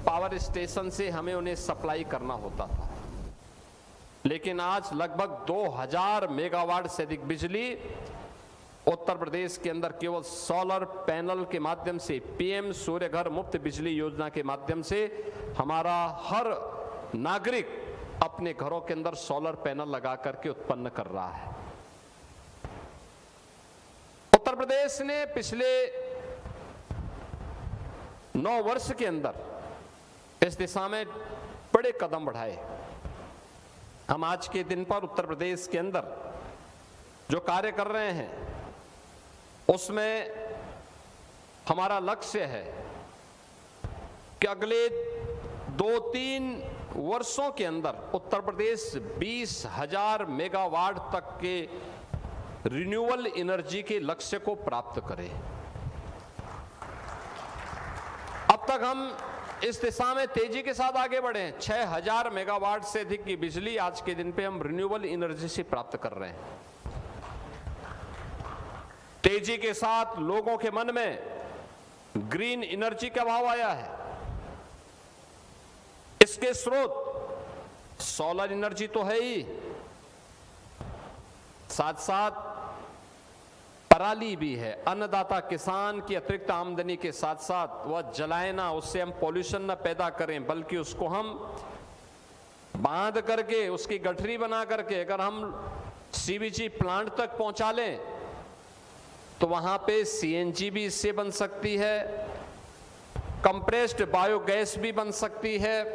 Power station से हमें उन्हें सप्लाई करना होता था, लेकिन आज लगभग 2000 मेगावाट से अधिक बिजली उत्तर प्रदेश के अंदर केवल सोलर पैनल के माध्यम से, पीएम सूर्य घर मुफ्त बिजली योजना के माध्यम से हमारा हर नागरिक अपने घरों के अंदर सोलर पैनल लगा करके उत्पन्न कर रहा है। उत्तर प्रदेश ने पिछले 9 वर्ष के अंदर इस दिशा में बड़े कदम बढ़ाए। हम आज के दिन पर उत्तर प्रदेश के अंदर जो कार्य कर रहे हैं उसमें हमारा लक्ष्य है कि अगले 2-3 वर्षों के अंदर उत्तर प्रदेश 20,000 मेगावाट तक के रिन्यूएबल एनर्जी के लक्ष्य को प्राप्त करे। अब तक हम इस दिशा में तेजी के साथ आगे बढ़े हैं। 6,000 मेगावाट से अधिक की बिजली आज के दिन पे हम रिन्यूएबल एनर्जी से प्राप्त कर रहे हैं। तेजी के साथ लोगों के मन में ग्रीन एनर्जी का भाव आया है। इसके स्रोत सोलर एनर्जी तो है ही, साथ साथ पराली भी है। अन्नदाता किसान की अतिरिक्त आमदनी के साथ साथ वह जलाए ना, उससे हम पॉल्यूशन ना पैदा करें, बल्कि उसको हम बांध करके उसकी गठरी बना करके अगर हम सीबीजी प्लांट तक पहुंचा लें तो वहां पे सीएनजी भी इससे बन सकती है, कंप्रेस्ड बायोगैस भी बन सकती है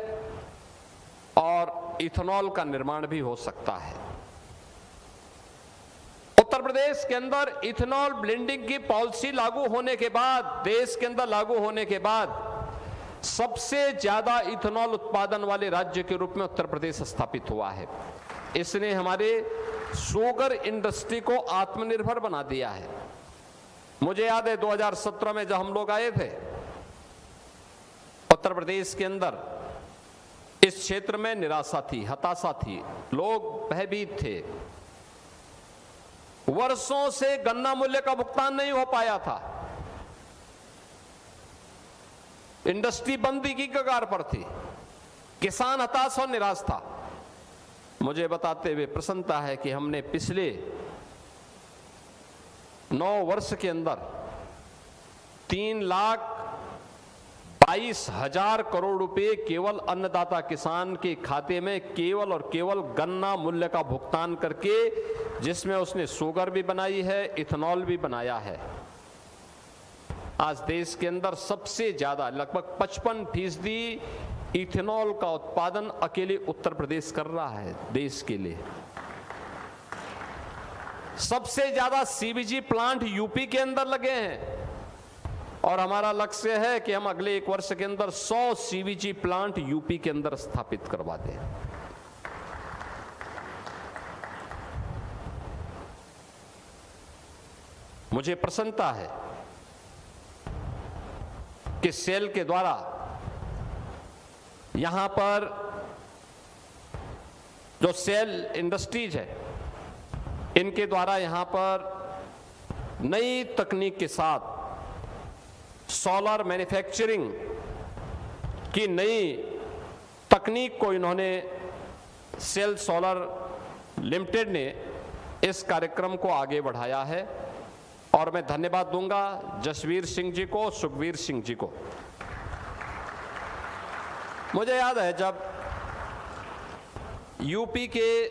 और इथेनॉल का निर्माण भी हो सकता है। उत्तर प्रदेश के अंदर इथेनॉल ब्लेंडिंग की पॉलिसी लागू होने के बाद, देश के अंदर लागू होने के बाद सबसे ज्यादा इथेनॉल उत्पादन वाले राज्य के रूप में उत्तर प्रदेश स्थापित हुआ है। इसने हमारे शुगर इंडस्ट्री को आत्मनिर्भर बना दिया है। मुझे याद है 2017 में जब हम लोग आए थे उत्तर प्रदेश के अंदर, इस क्षेत्र में निराशा थी, हताशा थी, लोग भयभीत थे। वर्षों से गन्ना मूल्य का भुगतान नहीं हो पाया था, इंडस्ट्री बंदी की कगार पर थी, किसान हताश और निराश था। मुझे बताते हुए प्रसन्नता है कि हमने पिछले 9 वर्ष के अंदर 3,22,000 करोड़ रुपए केवल अन्नदाता किसान के खाते में केवल और केवल गन्ना मूल्य का भुगतान करके, जिसमें उसने शुगर भी बनाई है, इथेनॉल भी बनाया है। आज देश के अंदर सबसे ज्यादा लगभग 55% इथेनॉल का उत्पादन अकेले उत्तर प्रदेश कर रहा है देश के लिए। सबसे ज्यादा सीबीजी प्लांट यूपी के अंदर लगे हैं और हमारा लक्ष्य है कि हम अगले 1 वर्ष के अंदर 100 सीबीजी प्लांट यूपी के अंदर स्थापित करवा दें। मुझे प्रसन्नता है कि सेल के द्वारा यहां पर जो सेल इंडस्ट्रीज है, इनके द्वारा यहां पर नई तकनीक के साथ सोलर मैन्युफैक्चरिंग की नई तकनीक को इन्होंने सेल सोलर लिमिटेड ने इस कार्यक्रम को आगे बढ़ाया है और मैं धन्यवाद दूंगा जसवीर सिंह जी को, सुखबीर सिंह जी को। मुझे याद है जब यूपी के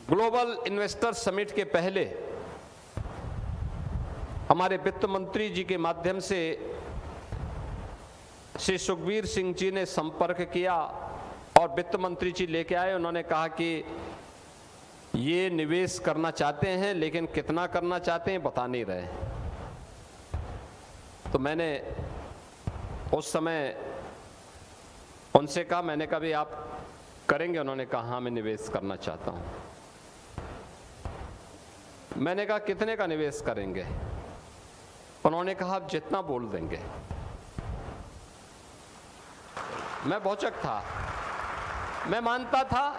ग्लोबल इन्वेस्टर समिट के पहले हमारे वित्त मंत्री जी के माध्यम से श्री सुखबीर सिंह जी ने संपर्क किया और वित्त मंत्री जी लेके आए। उन्होंने कहा कि ये निवेश करना चाहते हैं लेकिन कितना करना चाहते हैं बता नहीं रहे। तो मैंने उस समय उनसे कहा, मैंने कहा भी आप करेंगे? उन्होंने कहा हाँ मैं निवेश करना चाहता हूं। मैंने कहा कितने का निवेश करेंगे? उन्होंने कहा आप जितना बोल देंगे। मैं भौचक था, मैं मानता था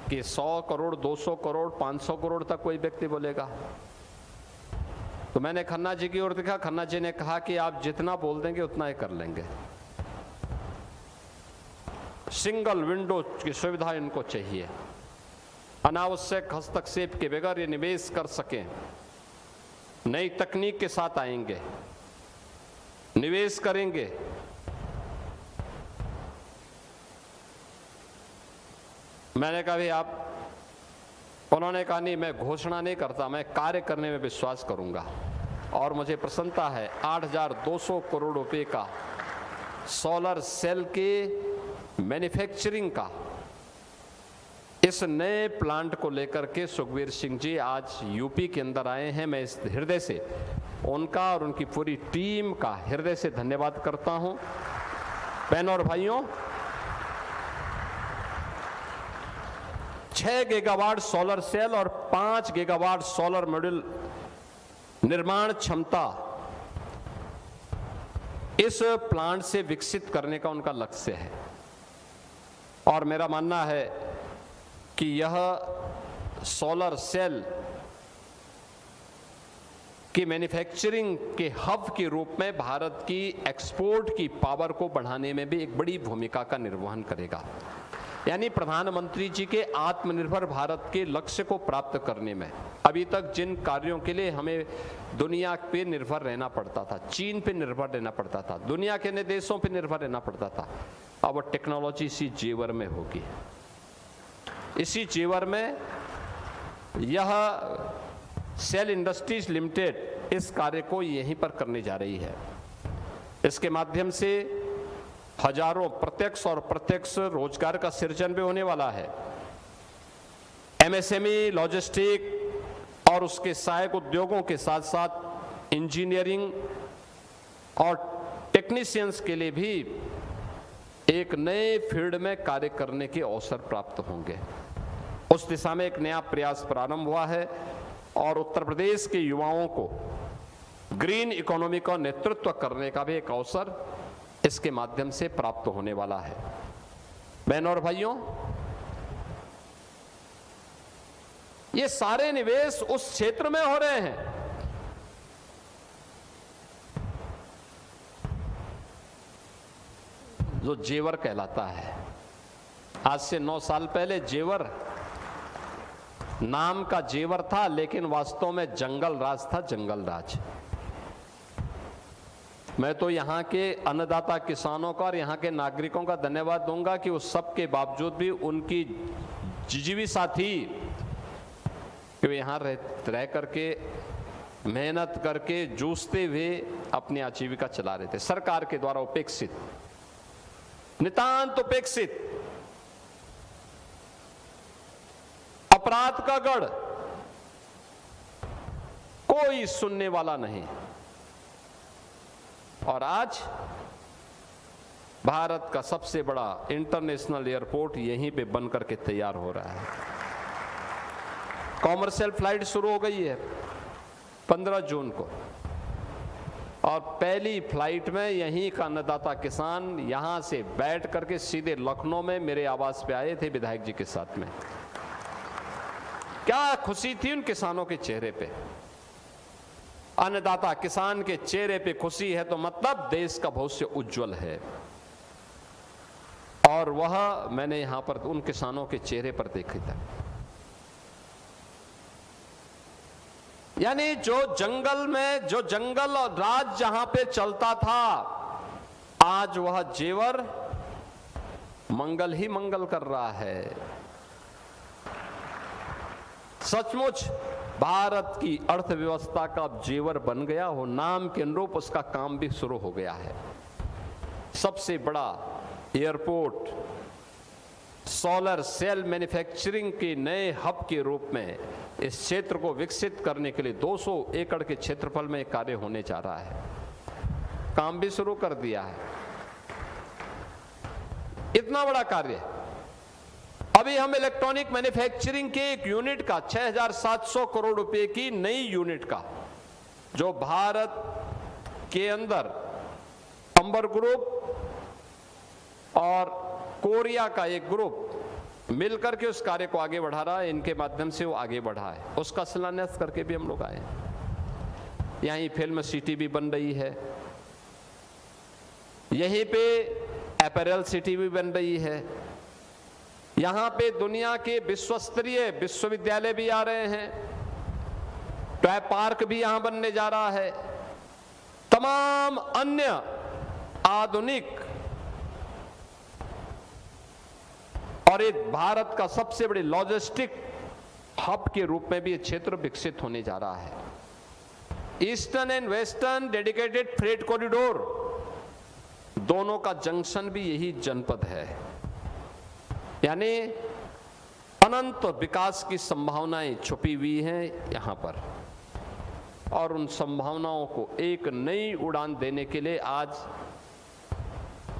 कि 100 करोड़, 200 करोड़, 500 करोड़ तक कोई व्यक्ति बोलेगा। तो तो मैंने खन्ना जी की ओर देखा, खन्ना जी ने कहा कि आप जितना बोल देंगे उतना ही कर लेंगे। सिंगल विंडो की सुविधा इनको चाहिए, अनावश्यक हस्तक्षेप के बगैर ये निवेश कर सकें, नई तकनीक के साथ आएंगे, निवेश करेंगे। मैंने कहा भी आप, उन्होंने कहा नहीं, मैं घोषणा नहीं करता, मैं कार्य करने में विश्वास करूंगा। और मुझे प्रसन्नता है 8,200 करोड़ रुपए का सोलर सेल के मैन्युफैक्चरिंग का इस नए प्लांट को लेकर के सुखबीर सिंह जी आज यूपी के अंदर आए हैं। मैं इस हृदय से उनका और उनकी पूरी टीम का हृदय से धन्यवाद करता हूं। बहनों और भाइयों, 6 गीगावाट सोलर सेल और 5 गीगावाट सोलर मॉड्यूल निर्माण क्षमता इस प्लांट से विकसित करने का उनका लक्ष्य है। और मेरा मानना है कि यह सोलर सेल की मैन्युफैक्चरिंग के हब के रूप में भारत की एक्सपोर्ट की पावर को बढ़ाने में भी एक बड़ी भूमिका का निर्वहन करेगा। यानी प्रधानमंत्री जी के आत्मनिर्भर भारत के लक्ष्य को प्राप्त करने में अभी तक जिन कार्यों के लिए हमें दुनिया पे निर्भर रहना पड़ता था, चीन पे निर्भर रहना पड़ता था, दुनिया के अन्य देशों पे निर्भर रहना पड़ता था, अब वो टेक्नोलॉजी इसी जेवर में होगी। इसी जेवर में यह सेल इंडस्ट्रीज लिमिटेड इस कार्य को यहीं पर करने जा रही है। इसके माध्यम से हजारों प्रत्यक्ष और अप्रत्यक्ष रोजगार का सृजन भी होने वाला है। एमएसएमई, लॉजिस्टिक और उसके सहायक उद्योगों के साथ साथ इंजीनियरिंग और टेक्नीशियंस के लिए भी एक नए फील्ड में कार्य करने के अवसर प्राप्त होंगे। उस दिशा में एक नया प्रयास प्रारंभ हुआ है और उत्तर प्रदेश के युवाओं को ग्रीन इकोनॉमी का नेतृत्व करने का भी एक अवसर इसके माध्यम से प्राप्त होने वाला है। बहनों और भाइयों, ये सारे निवेश उस क्षेत्र में हो रहे हैं जो जेवर कहलाता है। आज से 9 साल पहले जेवर नाम का जेवर था, लेकिन वास्तव में जंगल राज था, जंगल राज। मैं तो यहाँ के अन्नदाता किसानों का और यहाँ के नागरिकों का धन्यवाद दूंगा कि उस सब के बावजूद भी उनकी जिजीविका थी कि वे यहाँ रह करके मेहनत करके जूझते हुए अपनी आजीविका चला रहे थे। सरकार के द्वारा उपेक्षित, नितांत उपेक्षित, अपराध का गढ़, कोई सुनने वाला नहीं। और आज भारत का सबसे बड़ा इंटरनेशनल एयरपोर्ट यहीं पे बन करके तैयार हो रहा है। कॉमर्शियल फ्लाइट शुरू हो गई है 15 जून को, और पहली फ्लाइट में यहीं का अन्नदाता किसान यहां से बैठ करके सीधे लखनऊ में मेरे आवास पे आए थे विधायक जी के साथ में। क्या खुशी थी उन किसानों के चेहरे पे। अन्नदाता किसान के चेहरे पे खुशी है तो मतलब देश का भविष्य उज्जवल है। और वह मैंने यहां पर उन किसानों के चेहरे पर देखा था। यानी जो जंगल में, जो जंगल और राज जहां पे चलता था, आज वह जेवर मंगल ही मंगल कर रहा है। सचमुच भारत की अर्थव्यवस्था का जेवर बन गया हो, नाम के अनुरूप उसका काम भी शुरू हो गया है। सबसे बड़ा एयरपोर्ट सोलर सेल मैन्युफैक्चरिंग के नए हब के रूप में इस क्षेत्र को विकसित करने के लिए 200 एकड़ के क्षेत्रफल में कार्य होने जा रहा है। काम भी शुरू कर दिया है। इतना बड़ा कार्य। अभी हम इलेक्ट्रॉनिक मैन्युफैक्चरिंग के एक यूनिट का 6,700 करोड़ रुपए की नई यूनिट का, जो भारत के अंदर अंबर ग्रुप और कोरिया का एक ग्रुप मिलकर के उस कार्य को आगे बढ़ा रहा है, इनके माध्यम से वो आगे बढ़ा है, उसका शिलान्यास करके भी हम लोग आए। यहीं फिल्म सिटी भी बन रही है, यहीं पे अपैरल सिटी भी बन रही है, यहां पे दुनिया के विश्वस्तरीय विश्वविद्यालय भी आ रहे हैं, टॉय पार्क भी यहां बनने जा रहा है, तमाम अन्य आधुनिक और एक भारत का सबसे बड़े लॉजिस्टिक हब के रूप में भी ये क्षेत्र विकसित होने जा रहा है। Eastern and western dedicated freight corridor, दोनों का जंक्शन भी यही जनपद है। यानी अनंत विकास की संभावनाएं छुपी हुई हैं यहां पर, और उन संभावनाओं को एक नई उड़ान देने के लिए आज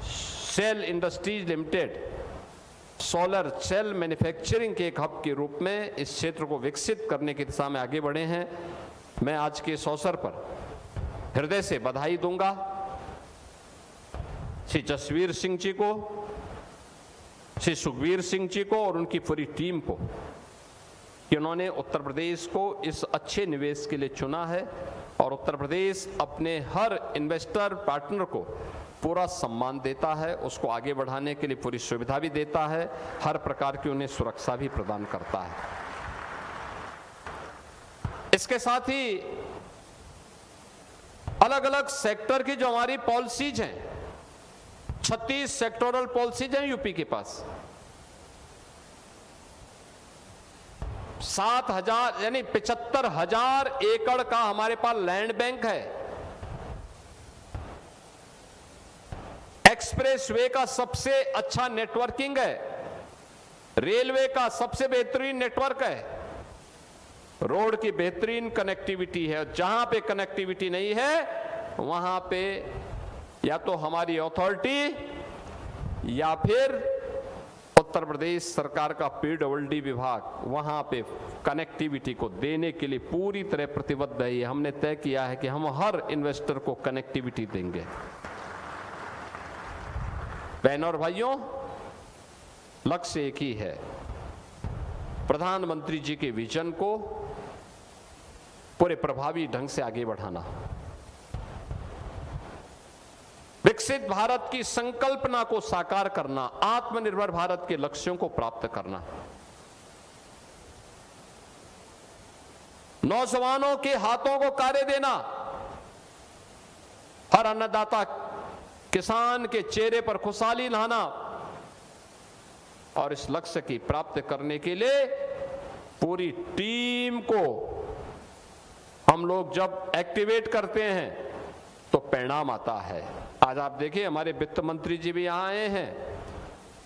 SAEL industries limited solar cell manufacturing के एक हब के रूप में इस क्षेत्र को विकसित करने की दिशा में आगे बढ़े हैं। मैं आज के इस अवसर पर हृदय से बधाई दूंगा श्री जसवीर सिंह जी को, श्री सुखबीर सिंह जी को और उनकी पूरी टीम को कि उन्होंने उत्तर प्रदेश को इस अच्छे निवेश के लिए चुना है, और उत्तर प्रदेश अपने हर इन्वेस्टर पार्टनर को पूरा सम्मान देता है, उसको आगे बढ़ाने के लिए पूरी सुविधा भी देता है, हर प्रकार की उन्हें सुरक्षा भी प्रदान करता है। इसके साथ ही अलग अलग सेक्टर की जो हमारी पॉलिसीज हैं, 36 सेक्टोरल पॉलिसीज हैं यूपी के पास, 7,000 यानी 75,000 एकड़ का हमारे पास लैंड बैंक है। एक्सप्रेस वे का सबसे अच्छा नेटवर्किंग है, रेलवे का सबसे बेहतरीन नेटवर्क है, रोड की बेहतरीन कनेक्टिविटी है। जहां पे कनेक्टिविटी नहीं है वहां पे या तो हमारी अथॉरिटी या फिर उत्तर प्रदेश सरकार का पीडब्ल्यूडी विभाग वहां पे कनेक्टिविटी को देने के लिए पूरी तरह प्रतिबद्ध है। हमने तय किया है कि हम हर इन्वेस्टर को कनेक्टिविटी देंगे। बहनों और भाइयों, लक्ष्य एक ही है, प्रधानमंत्री जी के विजन को पूरे प्रभावी ढंग से आगे बढ़ाना, विकसित भारत की संकल्पना को साकार करना, आत्मनिर्भर भारत के लक्ष्यों को प्राप्त करना, नौजवानों के हाथों को कार्य देना, हर अन्नदाता किसान के चेहरे पर खुशहाली लाना, और इस लक्ष्य की प्राप्ति करने के लिए पूरी टीम को हम लोग जब एक्टिवेट करते हैं तो परिणाम आता है। आज आप देखिए हमारे वित्त मंत्री जी भी यहां आए हैं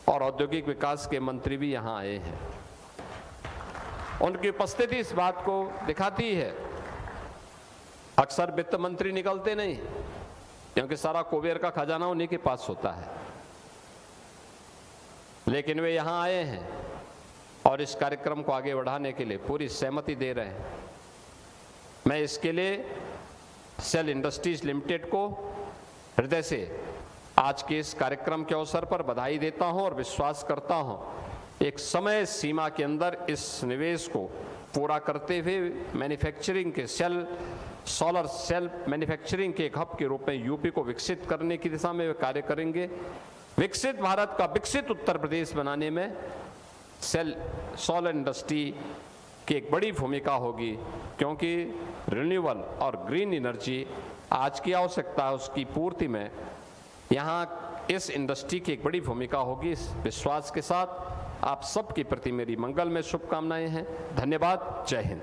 और औद्योगिक विकास के मंत्री भी यहां आए हैं। उनकी उपस्थिति इस बात को दिखाती है। अक्सर वित्त मंत्री निकलते नहीं, क्योंकि सारा कुबेर का खजाना उन्हीं के पास होता है, लेकिन वे यहां आए हैं और इस कार्यक्रम को आगे बढ़ाने के लिए पूरी सहमति दे रहे हैं। मैं इसके लिए सेल इंडस्ट्रीज लिमिटेड को हृदय से आज के इस कार्यक्रम के अवसर पर बधाई देता हूं और विश्वास करता हूं एक समय सीमा के अंदर इस निवेश को पूरा करते हुए मैन्युफैक्चरिंग के सोलर सेल मैन्युफैक्चरिंग के एक हब के रूप में यूपी को विकसित करने की दिशा में वे कार्य करेंगे। विकसित भारत का विकसित उत्तर प्रदेश बनाने में सोलर इंडस्ट्री की एक बड़ी भूमिका होगी, क्योंकि रिन्यूएबल और ग्रीन एनर्जी आज की आवश्यकता है, उसकी पूर्ति में यहाँ इस इंडस्ट्री की एक बड़ी भूमिका होगी। इस विश्वास के साथ आप सबके प्रति मेरी मंगलमय शुभकामनाएं हैं। धन्यवाद। जय हिंद।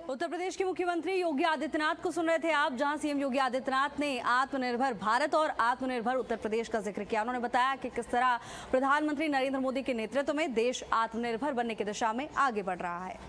उत्तर प्रदेश के मुख्यमंत्री योगी आदित्यनाथ को सुन रहे थे आप, जहां सीएम योगी आदित्यनाथ ने आत्मनिर्भर भारत और आत्मनिर्भर उत्तर प्रदेश का जिक्र किया। उन्होंने बताया कि किस तरह प्रधानमंत्री नरेंद्र मोदी के नेतृत्व में देश आत्मनिर्भर बनने की दिशा में आगे बढ़ रहा है।